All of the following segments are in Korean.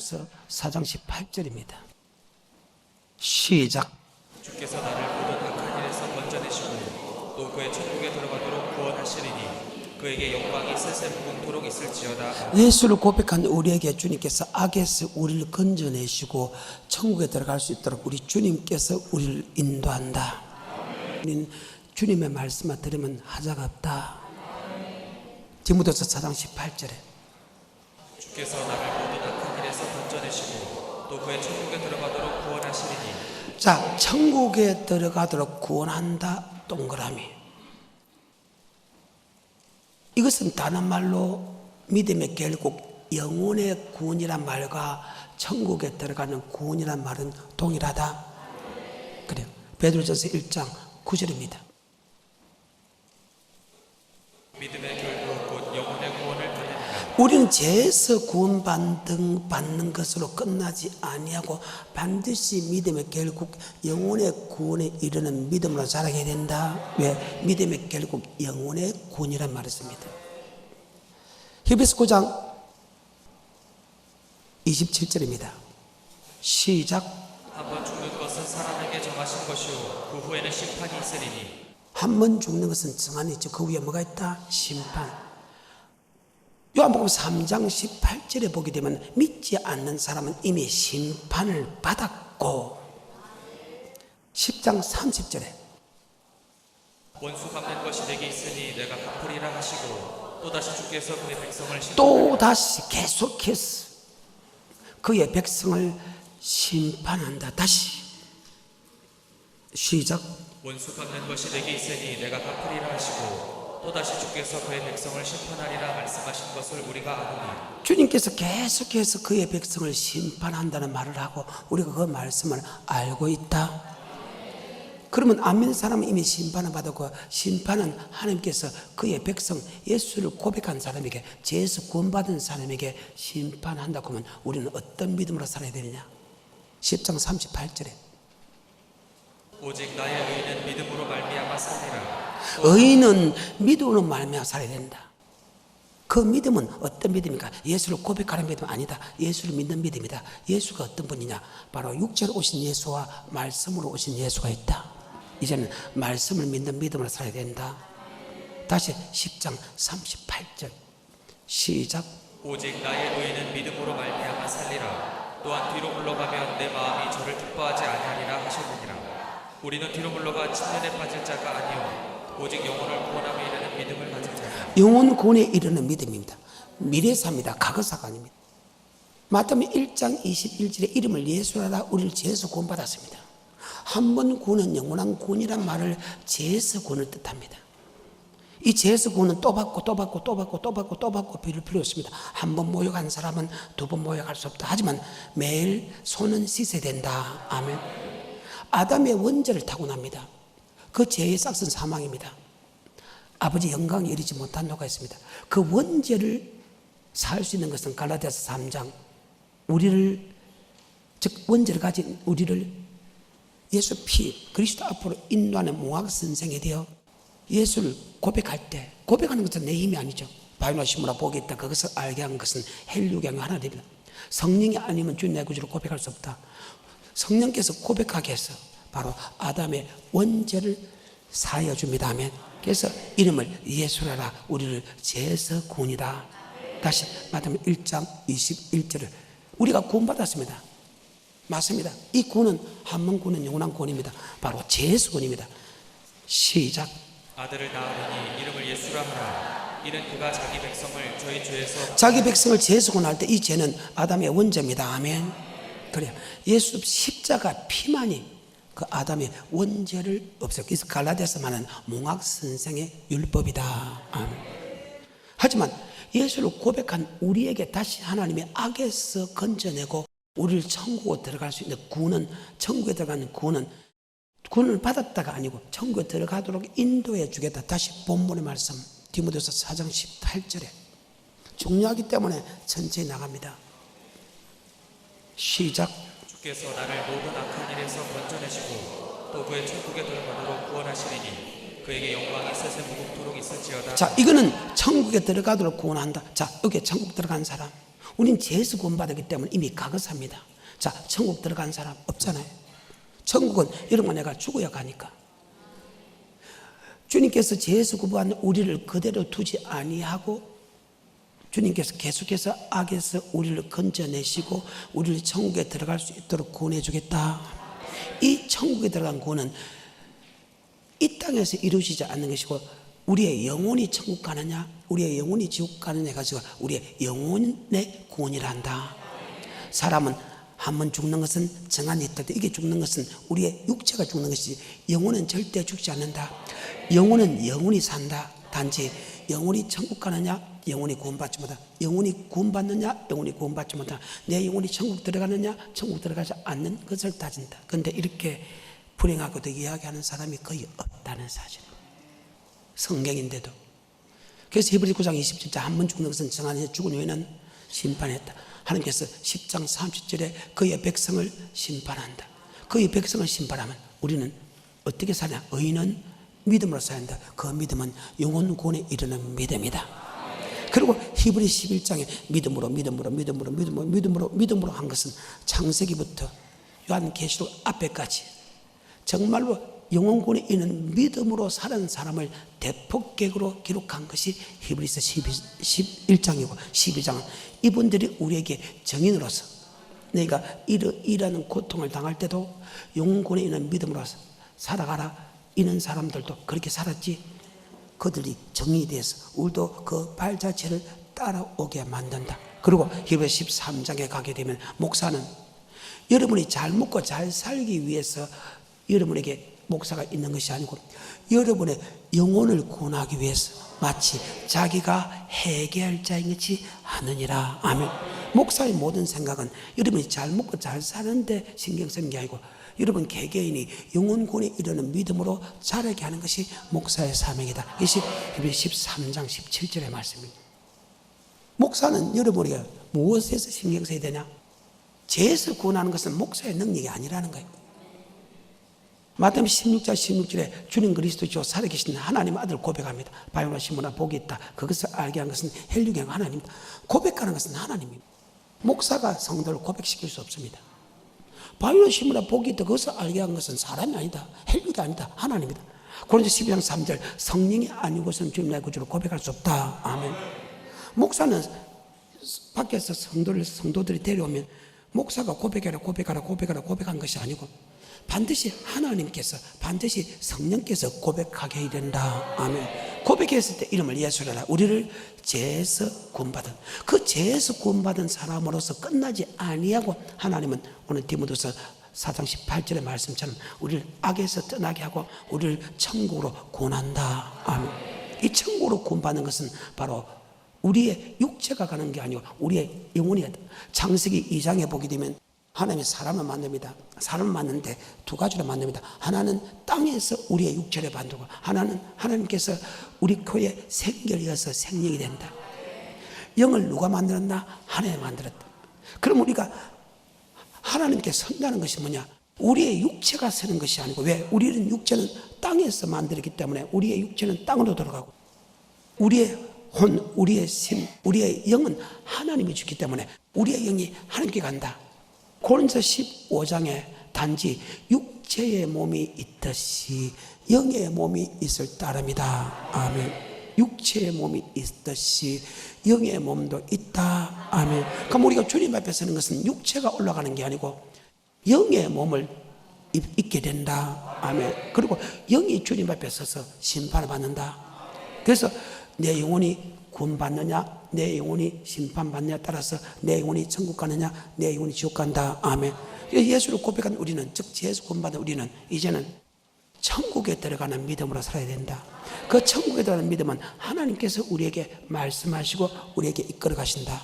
디모데후서 4장 18절입니다. 시작. 주께서 나를 모든 악한 일에서 건져내시고 또 그의 천국에 들어가도록 구원하시리니 그에게 영광이 세세 무궁토록 있을지어다. 예수를 고백한 우리에게 주님께서 악에서 우리를 건져내시고 천국에 들어갈 수 있도록 우리 주님께서 우리를 인도한다. 우리는 주님의 말씀만 들으면 하자가 없다. 디모데후서 4장 18절에 주께서 나를 모든 악한 일에서 건져내시고 또 그의 천국에 들어가도록 구원하시리니. 자, 천국에 들어가도록 구원한다. 동그라미. 이것은 다른 말로 믿음의 결국 영혼의 구원이란 말과 천국에 들어가는 구원이란 말은 동일하다. 그래요. 베드로전서 1장 9절입니다. 믿음의 결국 곧 영혼의 구원을 받으리라. 우리는 죄에서 구원받는 것으로 끝나지 아니하고 반드시 믿음의 결국 영혼의 구원에 이르는 믿음으로 자라게 된다. 왜? 믿음의 결국 영혼의 구원이란 말을 씁니다. 히브리서 9장 27절입니다. 시작. 한번 죽는 것은 사람에게 정하신 것이요 그 후에는 심판이 있으리니. 한 번 죽는 것은 정한이 있죠. 그 위에 뭐가 있다? 심판. 요한복음 3장 18절에 보게 되면 믿지 않는 사람은 이미 심판을 받았고 10장 30절에 원수 갚는 것이 내게 있으니 내가 갚으리라 하시고 또다시 주께서 그의 백성을 또다시 계속해서 그의 백성을 심판한다. 다시 시작. 원수 갚는 것이 내게 있으니 내가 갚으리라 하시고 또다시 주께서 그의 백성을 심판하리라 말씀하신 것을 우리가 아노니. 주님께서 계속해서 그의 백성을 심판한다는 말을 하고 우리가 그 말씀을 알고 있다. 그러면 안 믿는 사람은 이미 심판을 받았고 심판은 하나님께서 그의 백성 예수를 고백한 사람에게 죄에서 구원받은 사람에게 심판한다고 하면 우리는 어떤 믿음으로 살아야 되느냐. 10장 38절에 오직 나의 의는 믿음으로 말미암아 살리라. 의인은 믿음으로 말미암아 살아야 된다. 그 믿음은 어떤 믿음입니까? 예수를 고백하는 믿음 아니다. 예수를 믿는 믿음이다. 예수가 어떤 분이냐? 바로 육체로 오신 예수와 말씀으로 오신 예수가 있다. 이제는 말씀을 믿는 믿음으로 살아야 된다. 다시 10장 38절 시작. 오직 나의 의는 믿음으로 말미암아 살리라. 또한 뒤로 물러가면 내 마음이 저를 기뻐하지 아니하리라 하셨느니라. 우리는 뒤로 물러가 침륜에 빠질 자가 아니요 오직 영혼을 구원함에 이르는 믿음을 가진 자라. 영혼 구원에 이르는 믿음입니다. 미래사입니다. 과거사가 아닙니다. 마태복음 1장 21절에 이름을 예수라라 우리를 죄에서 구원받았습니다. 한 번 구원은 영원한 구원이란 말을 죄에서 구원을 뜻합니다. 이 죄에서 구원은 또 받고 또 받고 또 받고 또 받고 또 받고 빌릴 필요 없습니다. 한 번 모욕한 사람은 두 번 모욕할 수 없다. 하지만 매일 손은 씻어야 된다. 아멘. 아담의 원죄를 타고납니다. 그 죄의 싹은 사망입니다. 아버지 영광에 이르지 못한 노가 있습니다. 그 원죄를 살 수 있는 것은 갈라디아서 3장 우리를 즉 원죄를 가진 우리를 예수 피 그리스도 앞으로 인도하는 몽학 선생이 되어 예수를 고백할 때 고백하는 것은 내 힘이 아니죠. 바위나 시무라 복이 있다. 그것을 알게 한 것은 헬류경이 하나 됩니다. 성령이 아니면 주 내 구주를 고백할 수 없다. 성령께서 고백하게 해서 바로 아담의 원죄를 사하여 줍니다. 아멘. 그래서 이름을 예수라라 우리를 죄에서 구원이다. 다시 마태복음 1장 21절을 우리가 구원받았습니다. 맞습니다. 이 구원은 한 번 구원은 영원한 구원입니다. 바로 죄에서 구원입니다. 시작. 아들을 낳으리니 이름을 예수라 하라. 이는 그가 자기 백성을 저희 죄에서 자기 백성을 죄에서 구원할 때 이 죄는 아담의 원죄입니다. 아멘. 그래요. 예수 십자가 피만이 그 아담의 원죄를 없애고 그래서 갈라디아서 말하는 몽학 선생의 율법이다. 아멘. 하지만 예수를 고백한 우리에게 다시 하나님의 악에서 건져내고 우리를 천국에 들어갈 수 있는 구원은 천국에 들어가는 구원을 받았다가 아니고 천국에 들어가도록 인도해 주겠다. 다시 본문의 말씀 디모데후서 4장 18절에 중요하기 때문에 천천히 나갑니다. 시작. 주께서 나를 모든 악한 일에서 건져내시고 또 그의 천국에 들어가도록 구원하시리니 그에게 영광이 세세 무궁토록 있을지어다. 자, 이거는 천국에 들어가도록 구원한다. 자, 여기 천국 들어간 사람 우린 죄에서 구원받았기 때문에 이미 가거사입니다. 자, 천국 들어간 사람 없잖아요. 천국은 여러분 내가 죽어야 가니까. 주님께서 죄에서 구원받은 우리를 그대로 두지 아니하고 주님께서 계속해서 악에서 우리를 건져내시고 우리를 천국에 들어갈 수 있도록 구원해 주겠다. 이 천국에 들어간 구원은 이 땅에서 이루어지지 않는 것이고 우리의 영혼이 천국 가느냐 우리의 영혼이 지옥 가느냐 가지고 우리의 영혼의 구원이라 한다. 사람은 한 번 죽는 것은 정한이 있다. 이게 죽는 것은 우리의 육체가 죽는 것이지 영혼은 절대 죽지 않는다. 영혼은 영원히 산다. 단지 영혼이 천국 가느냐 영혼이 구원받지 못한다. 영혼이 구원받느냐 영혼이 구원받지 못한다. 내 영혼이 천국 들어가느냐 천국 들어가지 않는 것을 따진다. 그런데 이렇게 불행하고도 이야기하는 사람이 거의 없다는 사실이에요. 성경인데도. 그래서 히브리 9장 27절 한 번 죽는 것은 정한이 죽은 후에는 심판했다. 하나님께서 10장 30절에 그의 백성을 심판한다. 그의 백성을 심판하면 우리는 어떻게 사냐? 의인은 믿음으로 사야 한다. 그 믿음은 영혼 구원에 이르는 믿음이다. 그리고 히브리 11장에 믿음으로 한 것은 창세기부터 요한계시록 앞에까지 정말로 영혼 구원에 이르는 믿음으로 사는 사람을 대폭격으로 기록한 것이 히브리서 11장이고 12장은 이분들이 우리에게 정인으로서 내가 이라는 고통을 당할 때도 영혼 구원에 이르는 믿음으로 살아가라. 이런 사람들도 그렇게 살았지. 그들이 정의에 대해서 우리도 그 발자취를 따라오게 만든다. 그리고 히브리서 13장에 가게 되면 목사는 여러분이 잘 먹고 잘 살기 위해서 여러분에게 목사가 있는 것이 아니고 여러분의 영혼을 구원하기 위해서 마치 자기가 해결할 자인 것이 하느니라. 아멘. 목사의 모든 생각은 여러분이 잘 먹고 잘 사는데 신경 쓰는 게 아니고 여러분 개개인이 영혼 구원에 이르는 믿음으로 자라게 하는 것이 목사의 사명이다. 이것이 히브리서 13장 17절의 말씀입니다. 목사는 여러분에게 무엇에서 신경 써야 되냐? 죄에서 구원하는 것은 목사의 능력이 아니라는 거예요. 마태복음 16장 16절에 주님 그리스도시요 살아계신 하나님 아들 고백합니다. 바요나 시모나 복이 있다. 그것을 알게 한 것은 헬류경 하나님입니다. 고백하는 것은 하나님입니다. 목사가 성도를 고백시킬 수 없습니다. 바요나 시모나 복이 있다. 그것을 알게 한 것은 사람이 아니다. 헬류가 아니다. 하나님입니다. 고린도서 12장 3절 성령이 아니고서는 주님 나의 구주를 고백할 수 없다. 아멘. 목사는 밖에서 성도들이 데려오면 목사가 고백한 것이 아니고 반드시 하나님께서 반드시 성령께서 고백하게 해야 된다. 아멘. 고백했을 때 이름을 예수라. 우리를 죄에서 구원받은 그 죄에서 구원받은 사람으로서 끝나지 아니하고 하나님은 오늘 디모데서 4장 18절의 말씀처럼 우리를 악에서 떠나게 하고 우리를 천국으로 구원한다. 아멘. 이 천국으로 구원받는 것은 바로 우리의 육체가 가는 게 아니고 우리의 영혼이 창세기 2장에 보게 되면 하나님이 사람을 만듭니다. 사람을 만드는데 두 가지로 만듭니다. 하나는 땅에서 우리의 육체를 만들고 하나는 하나님께서 우리 코에 생결이어서 생명이 된다. 영을 누가 만들었나? 하나님이 만들었다. 그럼 우리가 하나님께 선다는 것이 뭐냐? 우리의 육체가 서는 것이 아니고 왜? 우리는 육체는 땅에서 만들었기 때문에 우리의 육체는 땅으로 들어가고 우리의 혼, 우리의 심, 우리의 영은 하나님이 주기 때문에 우리의 영이 하나님께 간다. 고린도서 15장에 단지 육체의 몸이 있듯이 영의 몸이 있을 따름이다. 아멘. 육체의 몸이 있듯이 영의 몸도 있다. 아멘. 그럼 우리가 주님 앞에 서는 것은 육체가 올라가는 게 아니고 영의 몸을 입게 된다. 아멘. 그리고 영이 주님 앞에 서서 심판을 받는다. 그래서 내 영혼이 구원받느냐 내 영혼이 심판받느냐에 따라서 내 영혼이 천국 가느냐 내 영혼이 지옥 간다. 아멘. 예수를 고백한 우리는 즉 예수 구원받은 우리는 이제는 천국에 들어가는 믿음으로 살아야 된다. 그 천국에 들어가는 믿음은 하나님께서 우리에게 말씀하시고 우리에게 이끌어 가신다.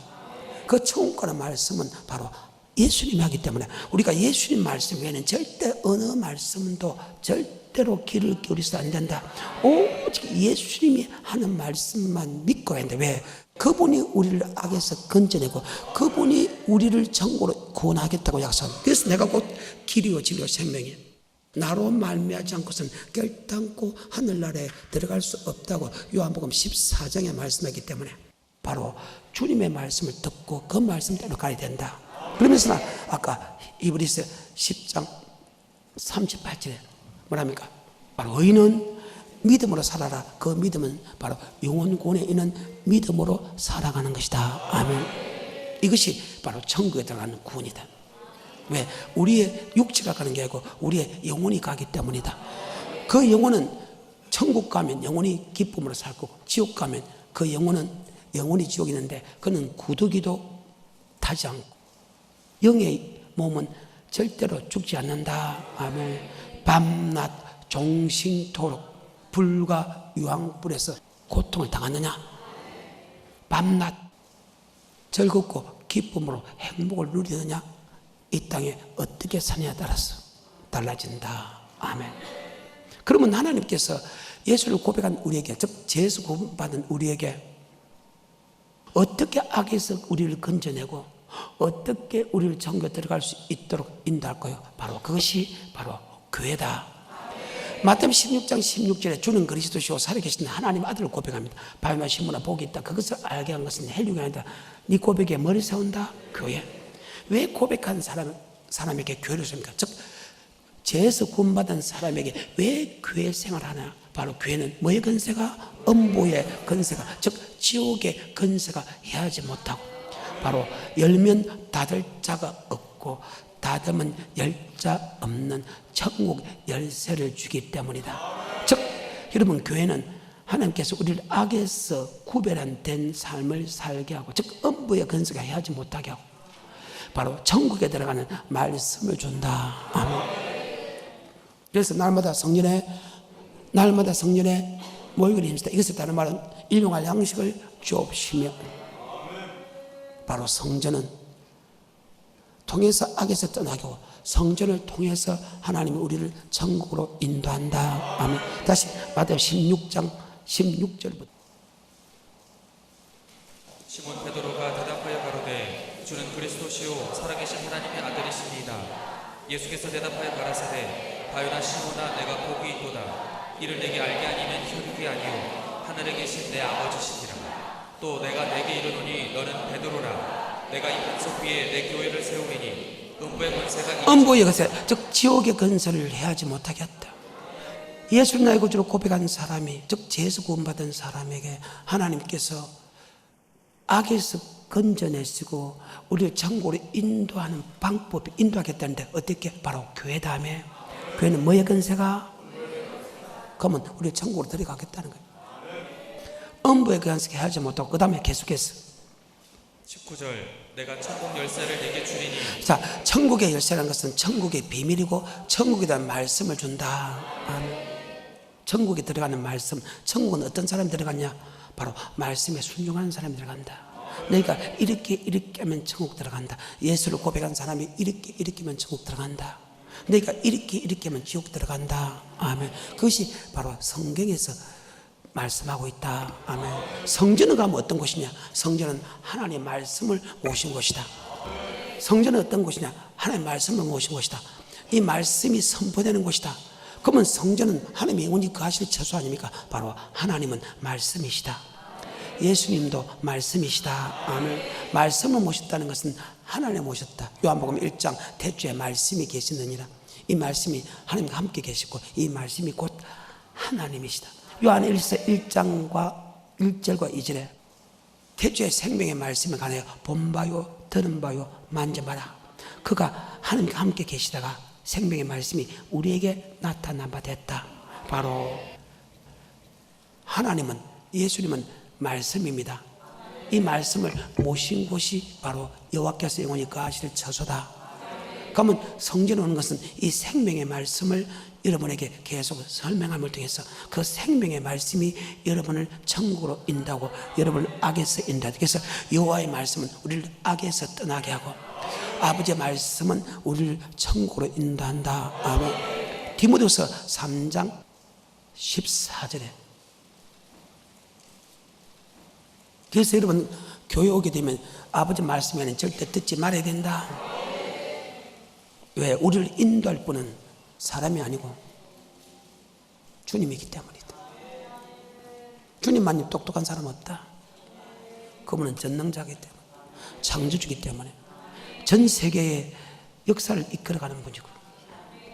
그 천국 가는 말씀은 바로 예수님이 하기 때문에 우리가 예수님 말씀 외에는 절대 어느 말씀도 절대로 귀를 기울이서 안 된다. 오직 예수님이 하는 말씀만 믿고 해야 된다. 왜? 그분이 우리를 악에서 건져내고 그분이 우리를 천국으로 구원하겠다고 약속합니다. 그래서 내가 곧 길이요 진리요 생명이에요. 나로 말미암지 않고서는 결단코 하늘나라에 들어갈 수 없다고 요한복음 14장에 말씀하기 때문에 바로 주님의 말씀을 듣고 그 말씀대로 가야 된다. 그러면서 아까 히브리서 10장 38절에 뭐랍니까? 바로 의인은 믿음으로 살아라. 그 믿음은 바로 영혼권에 있는 믿음으로 살아가는 것이다. 아멘. 이것이 바로 천국에 들어가는 구원이다. 왜? 우리의 육체가 가는 게 아니고 우리의 영혼이 가기 때문이다. 그 영혼은 천국 가면 영혼이 기쁨으로 살 거고, 지옥 가면 그 영혼은 영혼이 지옥이 있는데 그는 구더기도 타지 않고 영의 몸은 절대로 죽지 않는다. 아멘. 밤낮 종신토록 불과 유황불에서 고통을 당하느냐? 밤낮 즐겁고 기쁨으로 행복을 누리느냐? 이 땅에 어떻게 사느냐에 따라서 달라진다. 아멘. 그러면 하나님께서 예수를 고백한 우리에게, 즉 죄에서 구원받은 우리에게 어떻게 악에서 우리를 건져내고 어떻게 우리를 천국에 들어갈 수 있도록 인도할까요? 바로 그것이 바로 교회다. 마태복음 16장 16절에 주는 그리스도시요 살아계신 하나님 아들을 고백합니다. 바요나 신문에 복이 있다. 그것을 알게 한 것은 헬륨이 아니다. 네 고백에 머리 세운다. 교회. 왜 고백한 사람에게 교회를 세웁니까? 즉 죄에서 구원받은 사람에게 왜 교회 생활하나? 바로 교회는 뭐의 건세가? 음부의 건세가, 즉 지옥의 건세가 해하지 못하고, 바로 열면 닫을 자가 없고 닫으면 열 자 없는 천국 열쇠를 주기 때문이다. 즉 여러분, 교회는 하나님께서 우리를 악에서 구별된 삶을 살게 하고, 즉 음부의 건세가 해하지 못하게 하고 바로 천국에 들어가는 말씀을 준다. 아멘. 그래서 날마다 성전에 모이기를 힘쓰다. 이것을 다른 말은 일용할 양식을 주옵시며, 바로 성전은 통해서 악에서 떠나게 하고 성전을 통해서 하나님이 우리를 천국으로 인도한다. 아멘. 다시 마태복음 16장 16절부터. 시몬 베드로가 대답하여 가로되 주는 그리스도시요 살아계신 하나님의 아들이십니다. 예수께서 대답하여 가라사대 바요나 시몬아 내가 복이 있도다. 이를 내게 알게 아니면 혈육이 아니요 하늘에 계신 내 아버지시니라. 또 내가 내게 이르노니 너는 베드로라. 내가 이 반석 위에 내 교회를 세우리니 음부의 건세가 음부의 건세, 즉 지옥의 건세를 해하지 못하게 했다. 예수를 나의 구주로 고백한 사람이, 즉 죄에서 구원받은 사람에게 하나님께서 악에서 건져내시고 우리를 천국으로 인도하는 방법이 인도하겠다는데 어떻게? 바로 교회 다음에 교회는 뭐의 건세가? 그러면 우리 천국으로 들어가겠다는 거예요. 음부의 건세가 하지 못하고 그 다음에 계속해서 19절 내가 천국 열쇠를 내게 주리니. 자, 천국의 열쇠라는 것은 천국의 비밀이고 천국에 대한 말씀을 준다. 천국에 들어가는 말씀. 천국은 어떤 사람이 들어갔냐? 바로 말씀에 순종하는 사람이 들어간다. 내가 이렇게 하면 천국 들어간다. 예수를 고백한 사람이 이렇게 하면 천국 들어간다. 내가 이렇게 하면 지옥 들어간다. 아멘. 그것이 바로 성경에서 말씀하고 있다. 아멘. 성전을 가면 어떤 곳이냐? 성전은 하나님의 말씀을 모신 곳이다. 성전은 어떤 곳이냐? 하나님의 말씀을 모신 곳이다. 이 말씀이 선포되는 곳이다. 그러면 성전은 하나님의 영원히 거하실 처소 아닙니까? 바로 하나님은 말씀이시다. 예수님도 말씀이시다. 아멘. 말씀을 모셨다는 것은 하나님을 모셨다. 요한복음 1장 태초에 말씀이 계시느니라. 이 말씀이 하나님과 함께 계시고 이 말씀이 곧 하나님이시다. 요한일서 1장과 1절과 2절에 태초에 생명의 말씀을 관하여 본 바요 들은 바요 만져봐라. 그가 하나님과 함께 계시다가 생명의 말씀이 우리에게 나타난 바 됐다. 바로 하나님은, 예수님은 말씀입니다. 이 말씀을 모신 곳이 바로 여호와께서 영원히 거하실 처소다. 그러면 성전에 오는 것은 이 생명의 말씀을 여러분에게 계속 설명함을 통해서 그 생명의 말씀이 여러분을 천국으로 인도하고 여러분을 악에서 인도하고, 그래서 여호와의 말씀은 우리를 악에서 떠나게 하고 아버지의 말씀은 우리를 천국으로 인도한다. 아멘. 디모데후서 3장 14절에. 그래서 여러분 교회 오게 되면 아버지 말씀에는 절대 듣지 말아야 된다. 왜? 우리를 인도할 분은 사람이 아니고 주님이기 때문이다. 주님만이 똑똑한 사람 없다. 그분은 전능자이기 때문에, 창조주이기 때문에 전 세계의 역사를 이끌어가는 분이고,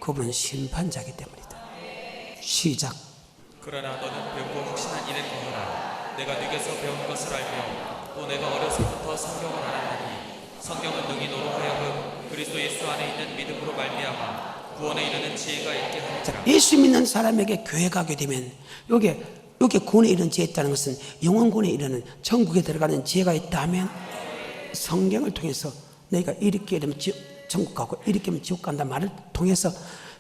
그분은 심판자이기 때문이다. 시작. 그러나 너는 배우고 확신한 일을 거하라. 내가 네게서 배운 것을 알며 또 내가 어려서부터 성경을 알았나니 성경은 능히 너로 하여금 그리스도 예수 안에 있는 믿음으로 말미암아 구원에 이르는 지혜가 있게 하리라. 예수 믿는 사람에게 교회 가게 되면 여기 구원에 이르는 지혜 있다는 것은 영원 구원에 이르는 천국에 들어가는 지혜가 있다면, 성경을 통해서 내가 이렇게 되면 천국 가고 이렇게 하면 지옥 간다 말을 통해서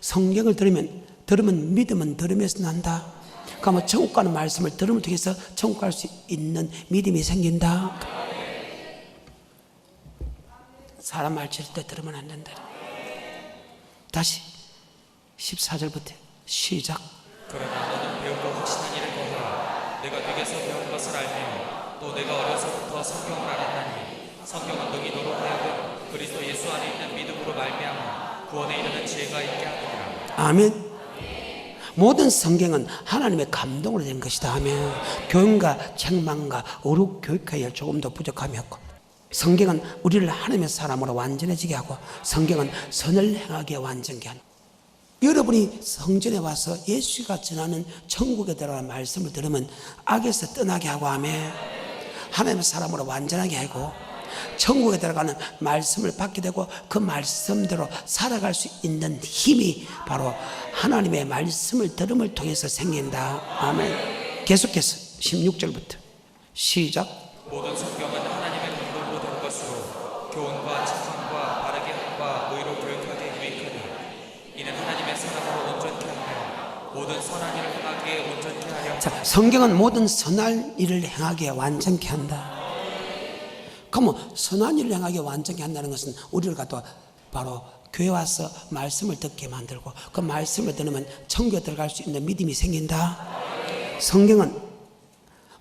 성경을 들으면 믿음은 들으면서 난다. 그러면 천국 가는 말씀을 들음을 통해서 천국 갈 수 있는 믿음이 생긴다. 사람 말 절대 들으면 안 된다. 다시 14절부터 시작. 그러나 너는 배우고 확신한 일을 거하라. 내가 네게서 배운 것을 알며 또 내가 어려서부터 성경을 알았나니 성경은 능히 너로 하여금 그리스도 예수 안에 있는 믿음으로 말미암아 구원에 이르는 지혜가 있게 하느니라. 아멘. 모든 성경은 하나님의 감동으로 된 것이다 하면 교훈과 책망과 어룩 교육하여 조금 더 부족함이 없고, 성경은 우리를 하나님의 사람으로 완전해지게 하고 성경은 선을 행하게 완전케 하는, 여러분이 성전에 와서 예수가 전하는 천국에 들어가는 말씀을 들으면 악에서 떠나게 하고 하며 하나님의 사람으로 완전하게 하고 천국에 들어가는 말씀을 받게 되고 그 말씀대로 살아갈 수 있는 힘이 바로 하나님의 말씀을 들음을 통해서 생긴다. 아멘. 계속해서 16절부터 시작. 모든 성경은 하나님의 감동으로 된 것으로 교훈과 책망과 바르게 함과 의로 교육하게 유익하니 이는 하나님의 사람으로 온전케 하며 모든 선한 일을 행하기에 온전케 하려. 자, 성경은 모든 선한 일을 행하게 완전케 한다. 그러면 선한 일을 행하게 완전케 한다는 것은 우리가 또 바로 교회 와서 말씀을 듣게 만들고 그 말씀을 들으면 천국에 들어갈 수 있는 믿음이 생긴다. 성경은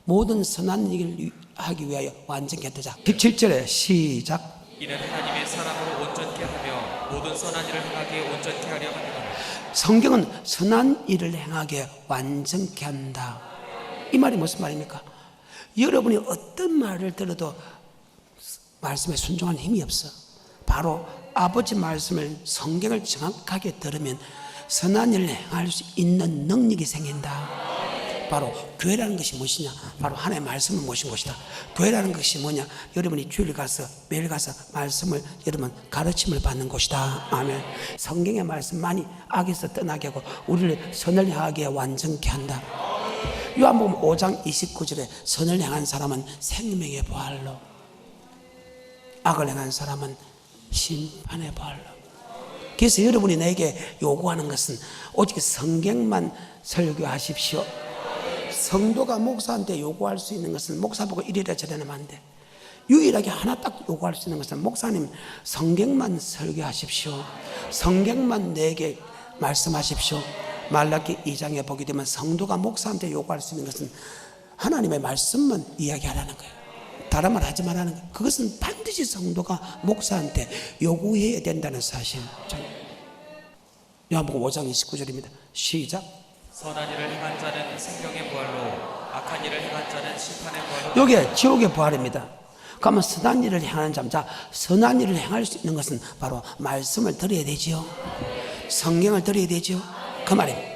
모든 선한 일을 하기 위하여 완전케 한다. 17절에 시작. 이는 하나님의 사람으로 온전케 하며 모든 선한 일을 행하기에 온전케 하려 하느니라. 성경은 선한 일을 행하게 완전케 한다. 이 말이 무슨 말입니까? 여러분이 어떤 말을 들어도 말씀에 순종하는 힘이 없어. 바로 아버지 말씀을, 성경을 정확하게 들으면 선한 일을 행할 수 있는 능력이 생긴다. 바로 교회라는 것이 무엇이냐? 바로 하나님의 말씀을 모신 것이다. 교회라는 것이 뭐냐? 여러분이 주일 가서 매일 가서 말씀을 여러분 가르침을 받는 곳이다. 아멘. 성경의 말씀만이 악에서 떠나게 하고 우리를 선을 향하게 완전케 한다. 요한복음 5장 29절에 선을 향한 사람은 생명의 부활로, 악을 행한 사람은 심판의 부활로. 그래서 여러분이 내게 요구하는 것은 오직 성경만 설교하십시오. 성도가 목사한테 요구할 수 있는 것은 목사 보고 이래라 저래라 하면 안 돼. 유일하게 하나 딱 요구할 수 있는 것은 목사님 성경만 설교하십시오. 성경만 내게 말씀하십시오. 말라기 2장에 보게 되면 성도가 목사한테 요구할 수 있는 것은 하나님의 말씀만 이야기하라는 거예요. 다른 말 하지 말라는 거예요. 그것은 반드시 성도가 목사한테 요구해야 된다는 사실. 요한복음 5장 29절입니다. 시작. 선한 일을 행한 자는 생명의 부활로 악한 일을 행한 자는 심판의 부활로. 여기에 지옥의 부활입니다. 그러면 선한 일을 행하는 자입니다. 자, 선한 일을 행할 수 있는 것은 바로 말씀을 들어야 되지요. 성경을 들어야 되지요. 그 말입니다.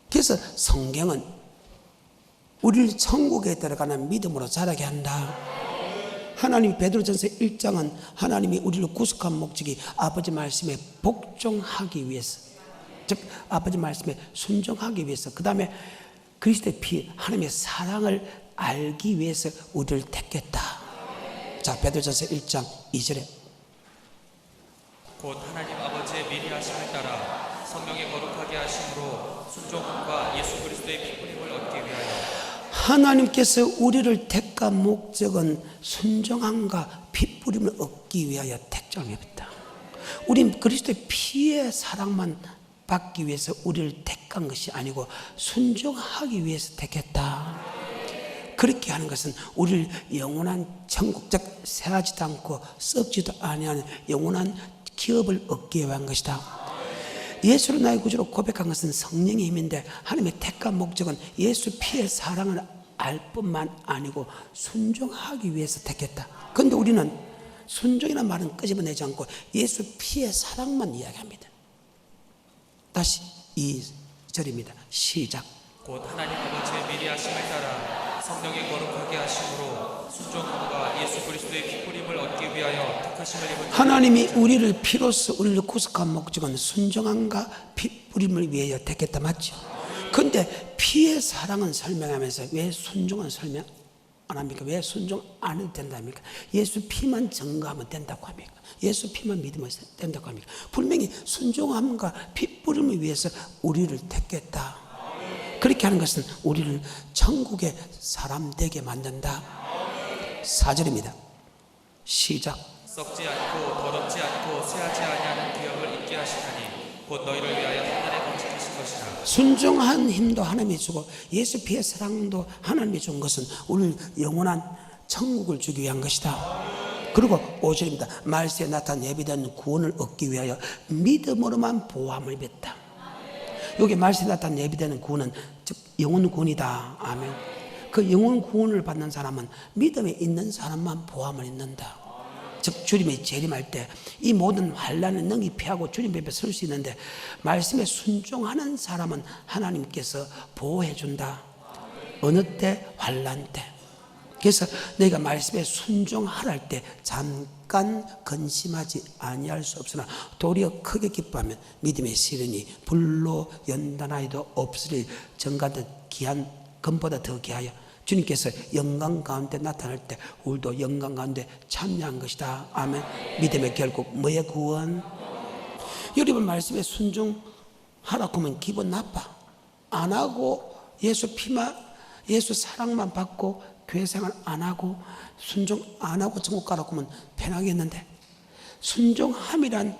그래서 성경은 우리를 천국에 들어가는 믿음으로 자라게 한다. 하나님이 베드로전서 1장은 하나님이 우리를 구속한 목적이 아버지 말씀에 복종하기 위해서, 즉 아버지 말씀에 순종하기 위해서, 그 다음에 그리스도의 피, 하나님의 사랑을 알기 위해서 우리를 택했다. 자, 베드로전서 1장 2절에 곧 하나님 아버지의 미리 하심을 따라 성령의 거룩하게 하심으로 순종함과 예수 그리스도의 피부림을 얻기 위하여. 하나님께서 우리를 택한 목적은 순종함과 핏부림을 얻기 위하여 택정했다. 우린 그리스도의 피의 사랑만 받기 위해서 우리를 택한 것이 아니고 순종하기 위해서 택했다. 그렇게 하는 것은 우리를 영원한 천국, 즉 새하지도 않고 썩지도 아니하는 영원한 기업을 얻기 위한 것이다. 예수를 나의 구주로 고백한 것은 성령의 힘인데 하나님의 택한 목적은 예수 피의 사랑을 알 뿐만 아니고 순종하기 위해서 택했다. 그런데 우리는 순종이라는 말은 끄집어내지 않고 예수 피의 사랑만 이야기합니다. 다시 2절입니다. 시작. 곧 하나님 아버지의 미리 하심을 따라 성령의 거룩하게 하심으로 순종함과 예수 그리스도의 피뿌림을 얻기 위하여 택하심을 입은 하나님이 우리를 피로써 우리를 구속한 목적은 순종함과 피뿌림을 위하여 택했다. 맞죠? 그런데 피의 사랑은 설명하면서 왜 순종은 설명 안 합니까? 왜 순종 안 해도 된답니까? 예수 피만 증거하면 된다고 합니까? 예수 피만 믿으면 된다고 합니까? 분명히 순종함과 피뿌림을 위해서 우리를 택했다. 그렇게 하는 것은 우리를 천국의 사람 되게 만든다. 4절입니다. 시작. 썩지 않고 더럽지 않고 쇠하지 아니하는 기업을 있게 하시나니 곧 너희를 위하여 하늘에 건축하신 것이라. 순종한 힘도 하나님이 주고 예수 피의 사랑도 하나님이 준 것은 우리를 영원한 천국을 주기 위한 것이다. 그리고 5절입니다. 말세에 나타난 예비된 구원을 얻기 위하여 믿음으로만 보호함을 입었다. 여기 말세에 나타난 예비되는 구원은 즉 영원 구원이다. 아멘. 그 영원 구원을 받는 사람은 믿음에 있는 사람만 보호함을 입는다. 즉 주님이 재림할 때 이 모든 환난을 능히 피하고 주님 앞에 설 수 있는데 말씀에 순종하는 사람은 하나님께서 보호해 준다. 어느 때? 환난 때. 그래서 너희가 말씀에 순종하라 할 때 잠깐 근심하지 아니할 수 없으나 도리어 크게 기뻐하면 믿음의 시련이 불로 연단하여도 없으리 정같은 귀한 금보다 더 귀하여 주님께서 영광 가운데 나타날 때 우리도 영광 가운데 참여한 것이다. 아멘. 믿음의 결국 뭐의 구원? 여러분 말씀에 순종하라고 하면 기분 나빠. 안 하고 예수 피만 예수 사랑만 받고 교회 생활 안 하고 순종 안 하고 천국 가라고 하면 편하겠는데 순종함이란